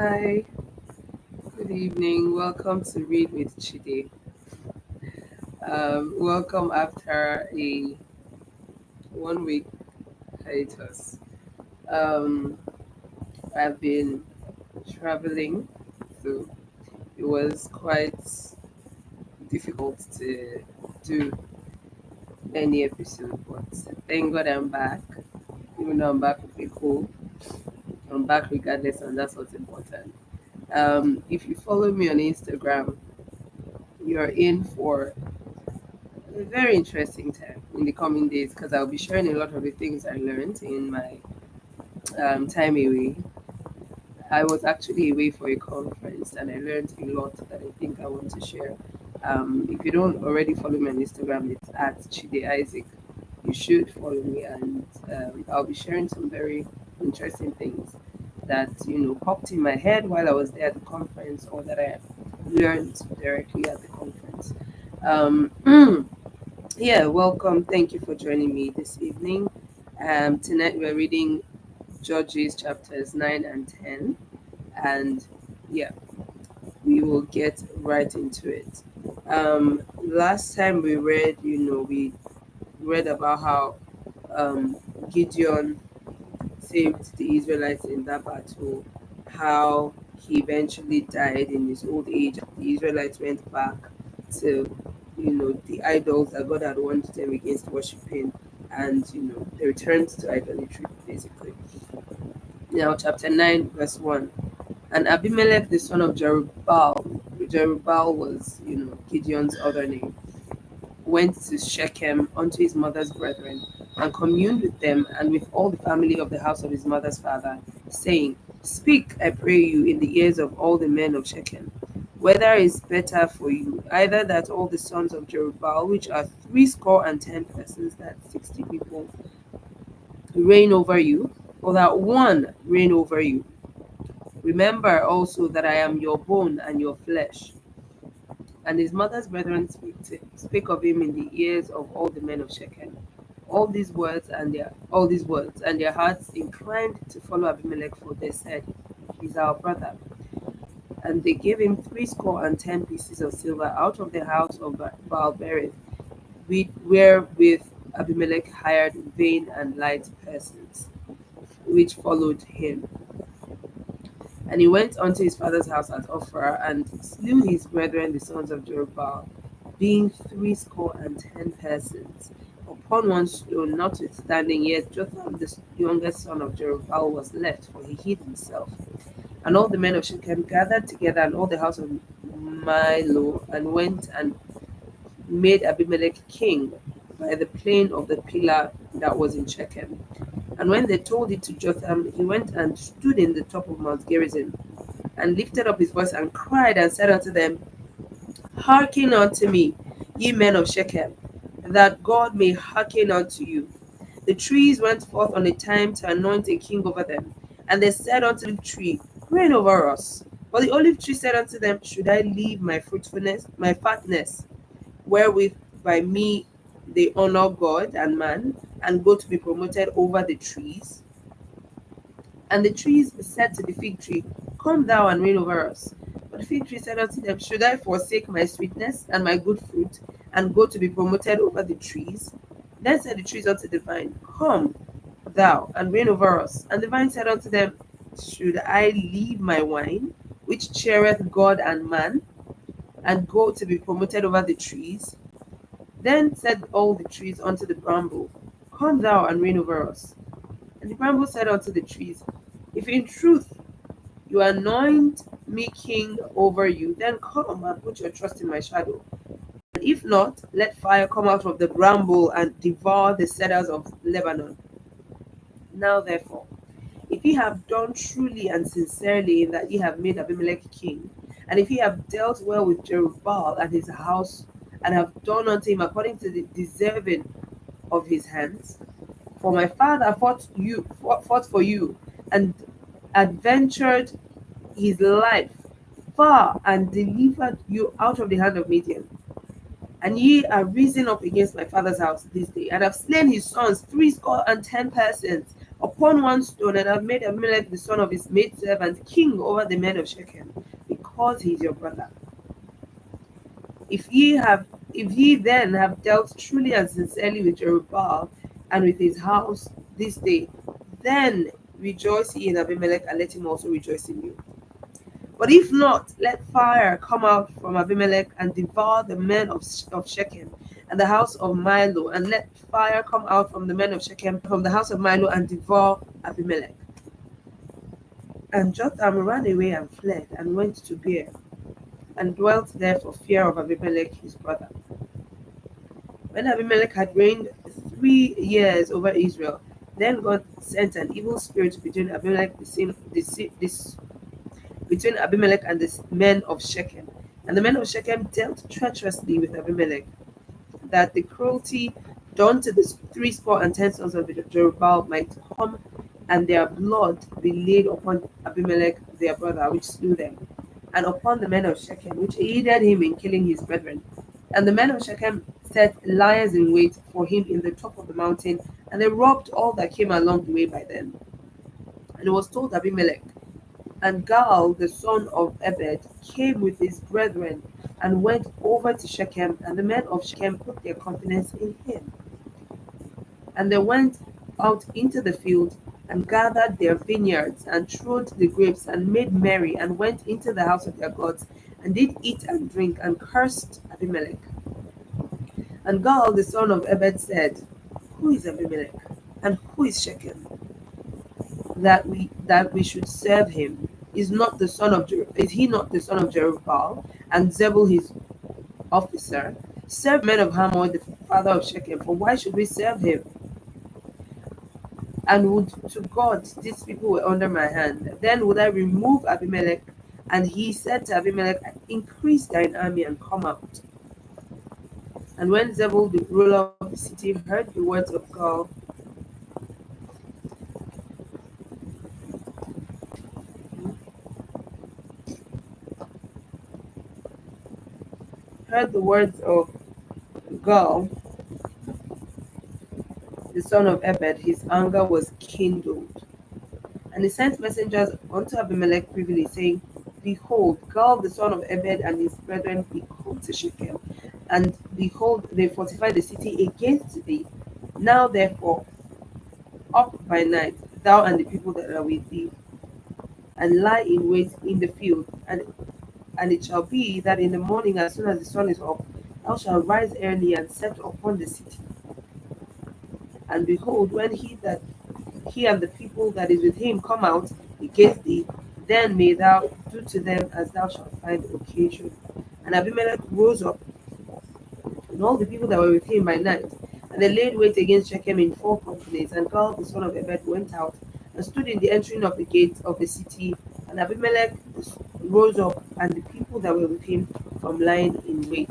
Hi, good evening. Welcome to Read with Chide. Welcome after a 1 week hiatus. Um, I've been traveling, so it was quite difficult to do any episode, but thank God I'm back. Even though I'm back with a cold, I'm back regardless, and that's what's important. If you follow me on Instagram, you're in for a very interesting time in the coming days because I'll be sharing a lot of the things I learned in my time away. I was actually away for a conference and I learned a lot that I think I want to share. If you don't already follow me on Instagram, it's at Chide Isaac. You should follow me, and I'll be sharing some very interesting things that popped in my head while I was there at the conference or that I learned directly at the conference. Um, Yeah, welcome. Thank you for joining me this evening. Tonight we're reading Judges chapters 9 and 10. And yeah, we will get right into it. Last time we read, we read about how um, Gideon saved the Israelites in that battle, how he eventually died in his old age. The Israelites went back to, the idols that God had warned them against worshiping, and they returned to idolatry basically. Now, chapter 9, verse 1. And Abimelech, the son of Jerubbaal was, Gideon's other name, went to Shechem unto his mother's brethren, and communed with them and with all the family of the house of his mother's father, saying, Speak, I pray you, in the ears of all the men of Shechem, whether is better for you, either that all the sons of Jerubbaal, which are 60 persons, that's 60 people, reign over you, or that one reign over you. Remember also that I am your bone and your flesh. And his mother's brethren spake of him in the ears of all the men of Shechem. All these words, and their hearts inclined to follow Abimelech, for they said, He's our brother. And they gave him 60 pieces of silver out of the house of Baalberith, wherewith Abimelech hired vain and light persons, which followed him. And he went unto his father's house at Ophrah, and slew his brethren the sons of Jerubbaal, being 60 persons, upon one stone. Notwithstanding, yet Jotham the youngest son of Jerubbaal was left, for he hid himself. And all the men of Shechem gathered together, and all the house of Milo, and went and made Abimelech king by the plain of the pillar that was in Shechem. And when they told it to Jotham, he went and stood in the top of Mount Gerizim, and lifted up his voice, and cried, and said unto them, Hearken unto me, ye men of Shechem, that God may hearken unto you. The trees went forth on a time to anoint a king over them. And they said unto the tree, Reign over us. But the olive tree said unto them, Should I leave my fruitfulness, my fatness, wherewith by me they honor God and man, and go to be promoted over the trees? And the trees said to the fig tree, Come thou and reign over us. But the fig tree said unto them, Should I forsake my sweetness and my good fruit, and go to be promoted over the trees? Then said the trees unto the vine, Come thou and reign over us. And the vine said unto them, Should I leave my wine, which cheereth God and man, and go to be promoted over the trees? Then said all the trees unto the bramble, Come thou and reign over us. And the bramble said unto the trees, If in truth you anoint me king over you, then come and put your trust in my shadow. And if not, let fire come out of the bramble and devour the cedars of Lebanon. Now therefore, if ye have done truly and sincerely in that ye have made Abimelech king, and if ye have dealt well with Jerubbaal and his house, and have done unto him according to the deserving of his hands, for my father fought for you, and adventured his life far, and delivered you out of the hand of Midian. And ye are risen up against my father's house this day, and have slain his sons 60 persons, upon one stone, and have made Abimelech the son of his maidservant king over the men of Shechem, because he is your brother. If ye have if ye then have dealt truly and sincerely with Jerubbaal and with his house this day, then rejoice ye in Abimelech, and let him also rejoice in you. But if not, let fire come out from Abimelech and devour the men of Shechem and the house of Milo, and let fire come out from the men of Shechem from the house of Milo and devour Abimelech. And Jotham ran away and fled and went to Beer and dwelt there for fear of Abimelech his brother. When Abimelech had reigned 3 years over Israel, then God sent an evil spirit between Abimelech between Abimelech and the men of Shechem. And the men of Shechem dealt treacherously with Abimelech, that the cruelty done to the 70 sons of Jerubbaal might come, and their blood be laid upon Abimelech their brother, which slew them, and upon the men of Shechem, which aided him in killing his brethren. And the men of Shechem set lions in wait for him in the top of the mountain, and they robbed all that came along the way by them. And it was told Abimelech, and Gaal the son of Ebed came with his brethren and went over to Shechem, and the men of Shechem put their confidence in him. And they went out into the field and gathered their vineyards and trod the grapes and made merry and went into the house of their gods and did eat and drink and cursed Abimelech. And Gaal the son of Ebed said, who is Abimelech, and who is Shechem, that we should serve him? Is he not the son of Jerubbaal, and Zebul his officer? Serve men of Hamor the father of Shechem, for why should we serve him? And would to God these people were under my hand, then would I remove Abimelech. And he said to Abimelech, increase thine army and come out. And when Zebul the ruler of the city heard the words of Gaal, Gaal, the son of Ebed, his anger was kindled. And he sent messengers unto Abimelech privily, saying, behold, Gaal the son of Ebed and his brethren be come to Shechem, and behold, they fortify the city against thee. Now therefore, up by night, thou and the people that are with thee, and lie in wait in the field. And it shall be that in the morning, as soon as the sun is up, thou shalt rise early and set upon the city. And behold, when he and the people that is with him come out against thee, then may thou do to them as thou shalt find occasion. And Abimelech rose up, and all the people that were with him by night, and they laid wait against Shechem in 4 companies. And Gaal the son of Ebed went out and stood in the entering of the gate of the city. And Abimelech rose up, and the people that were with him, from lying in wait.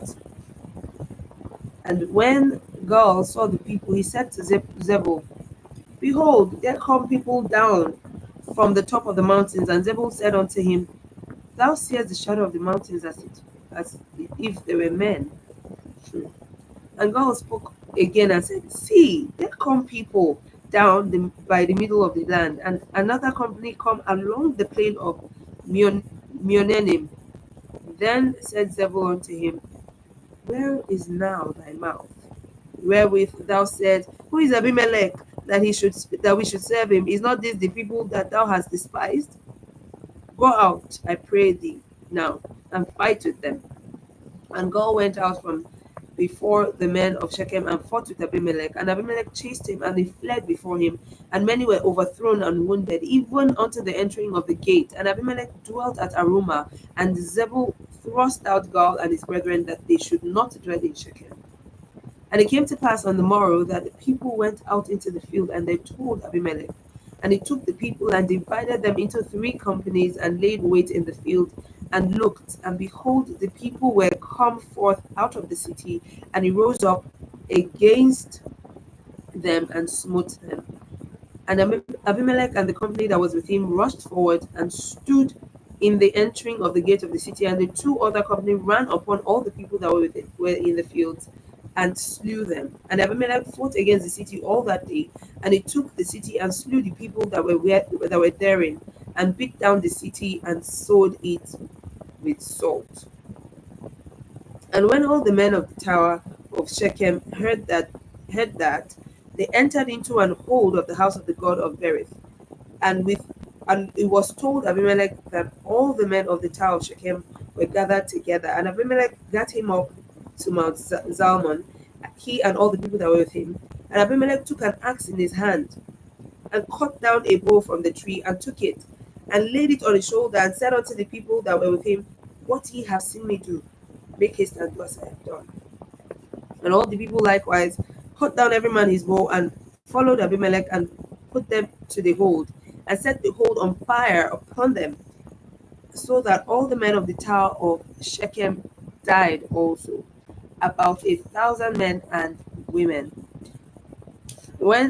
And when Gaal saw the people, he said to Zebul, behold, there come people down from the top of the mountains. And Zebul said unto him, thou seest the shadow of the mountains as if they were men. And God spoke again and said, see, there come people down by the middle of the land, and another company come along the plain of Meonenim. Then said Zebul unto him, where is now thy mouth, wherewith thou said, who is Abimelech, that we should serve him? Is not this the people that thou hast despised? Go out, I pray thee, now, and fight with them. And God went out from before the men of Shechem and fought with Abimelech. And Abimelech chased him, and he fled before him. And many were overthrown and wounded, even unto the entering of the gate. And Abimelech dwelt at Arumah, and Zebul thrust out Gaal and his brethren, that they should not dwell in Shechem. And it came to pass on the morrow that the people went out into the field, and they told Abimelech. And he took the people and divided them into 3 companies, and laid wait in the field, and looked, and behold, the people were come forth out of the city, and he rose up against them and smote them. And Abimelech and the company that was with him rushed forward and stood in the entering of the gate of the city, and the 2 other companies ran upon all the people that were in the fields and slew them. And Abimelech fought against the city all that day, and he took the city and slew the people that were therein, and beat down the city and sowed it with salt. And when all the men of the tower of Shechem heard that, they entered into an hold of the house of the god of Berith. And with and it was told Abimelech that all the men of the tower of Shechem were gathered together. And Abimelech got him up to Mount Zalmon, he and all the people that were with him. And Abimelech took an axe in his hand and cut down a bow from the tree and took it and laid it on his shoulder and said unto the people that were with him, What ye have seen me do, make haste and do as I have done. And all the people likewise cut down every man his bow and followed Abimelech and put them to the hold and set the hold on fire upon them, so that all the men of the tower of Shechem died also, about 1,000 men and women.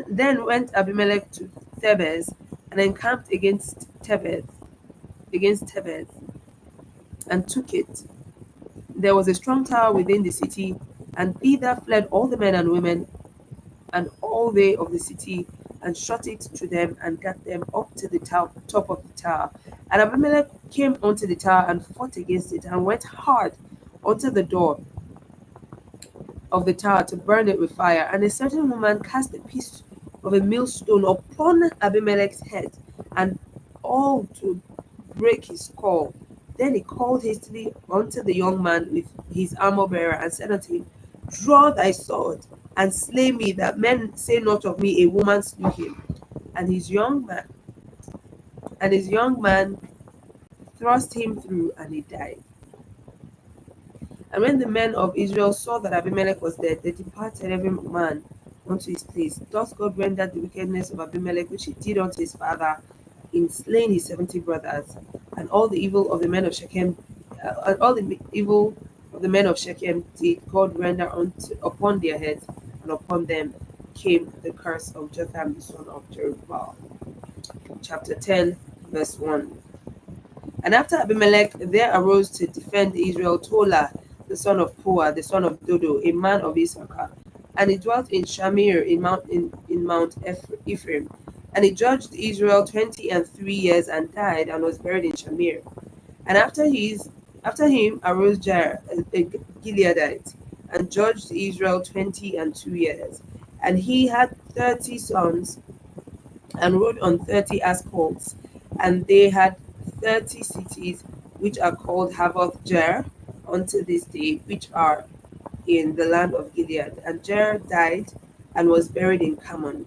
Then went Abimelech to Thebez and encamped against Thebez, and took it. There was a strong tower within the city, and thither fled all the men and women and all they of the city, and shut it to them, and got them up to the top of the tower. And Abimelech came unto the tower and fought against it, and went hard unto the door of the tower to burn it with fire. And a certain woman cast a piece of a millstone upon Abimelech's head, and all to break his skull. Then he called hastily unto the young man with his armor bearer, and said unto him, Draw thy sword, and slay me, that men say not of me, a woman slew him. And his young man thrust him through, and he died. And when the men of Israel saw that Abimelech was dead, they departed every man unto his place. Thus God rendered the wickedness of Abimelech, which he did unto his father, in slaying his 70 brothers, and all the evil of the men of Shechem, and all the evil of the men of Shechem did God render upon their heads, and upon them came the curse of Jotham the son of Jerubbaal. Chapter 10, verse 1. And after Abimelech, there arose to defend Israel Tola, the son of Puah, the son of Dodo, a man of Issachar. And he dwelt in Shamir in Mount Ephraim. And he judged Israel 23 years, and died, and was buried in Shamir. And after him arose Jair, a Gileadite, and judged Israel 22 years. And he had 30 sons, and rode on 30 ass colts, and they had 30 cities, which are called Havoth Jair unto this day, which are in the land of Gilead. And Jair died, and was buried in Carmel.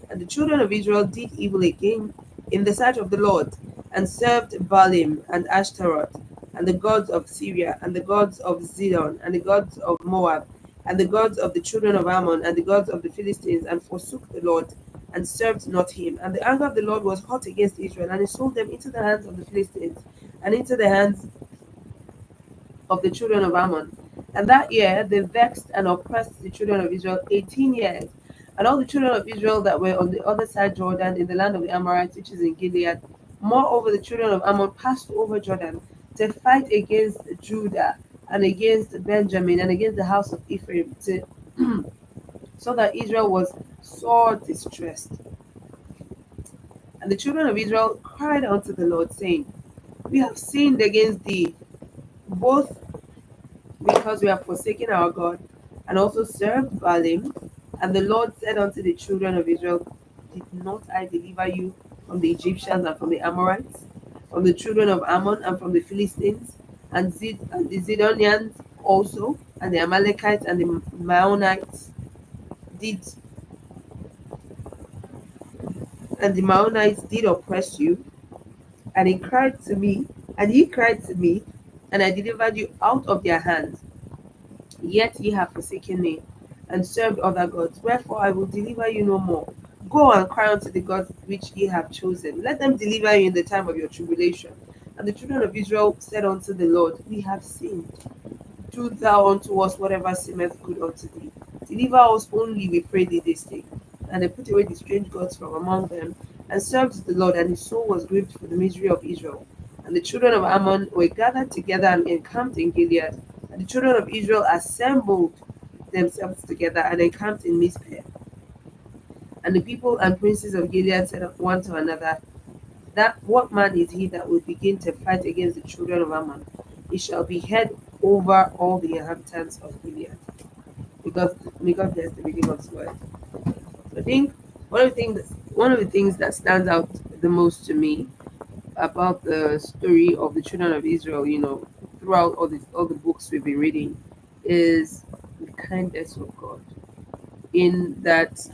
And the children of Israel did evil again in the sight of the Lord, and served Baalim and Ashtaroth, and the gods of Syria, and the gods of Zidon, and the gods of Moab, and the gods of the children of Ammon, and the gods of the Philistines, and forsook the Lord, and served not him. And the anger of the Lord was hot against Israel, and he sold them into the hands of the Philistines, and into the hands of the children of Ammon. And that year they vexed and oppressed the children of Israel 18 years. And all the children of Israel that were on the other side Jordan, in the land of the Amorites, which is in Gilead, moreover the children of Ammon passed over Jordan to fight against Judah, and against Benjamin, and against the house of Ephraim, so that Israel was sore distressed. And the children of Israel cried unto the Lord, saying, We have sinned against thee, both because we have forsaken our God, and also served Baalim. And the Lord said unto the children of Israel, Did not I deliver you from the Egyptians, and from the Amorites, from the children of Ammon, and from the Philistines, and the Zidonians also, and the Amalekites, and the Maonites did oppress you? And he cried to me, and I delivered you out of their hands. Yet ye have forsaken me, and served other gods. Wherefore I will deliver you no more. Go and cry unto the gods which ye have chosen. Let them deliver you in the time of your tribulation. And the children of Israel said unto the Lord, We have sinned. Do thou unto us whatever seemeth good unto thee. Deliver us only, we pray thee, this day. And they put away the strange gods from among them, and served the Lord, and his soul was grieved for the misery of Israel. And the children of Ammon were gathered together and encamped in Gilead. And the children of Israel assembled themselves together and encamped in Mizpeh. And the people and princes of Gilead said one to another, that what man is he that will begin to fight against the children of Ammon? He shall be head over all the inhabitants of Gilead. Because there's the reading of his word. I think one of the things that stands out the most to me about the story of the children of Israel, throughout all the books we've been reading, is the kindness of God. In that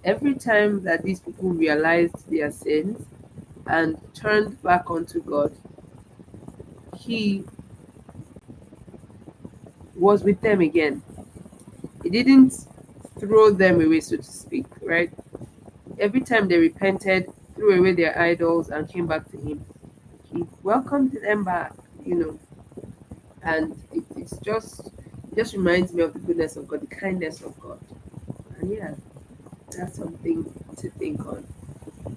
every time that these people realized their sins and turned back unto God, He was with them again. He didn't throw them away, so to speak, right? Every time they repented, threw away their idols, and came back to Him, He welcomed them back, and it just reminds me of the goodness of God, the kindness of God. And yeah, that's something to think on.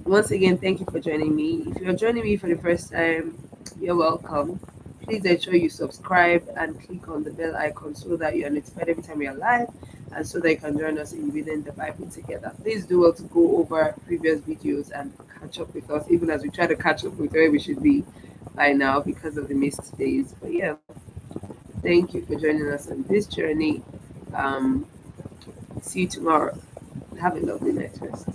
Once again, thank you for joining me. If you're joining me for the first time, you're welcome. Please ensure you subscribe and click on the bell icon so that you are notified every time we are live and so that you can join us in reading the Bible together. Please do well to go over previous videos and catch up with us, even as we try to catch up with where we should be by now because of the missed days. But yeah, thank you for joining us on this journey. Um, See you tomorrow. Have a lovely night rest.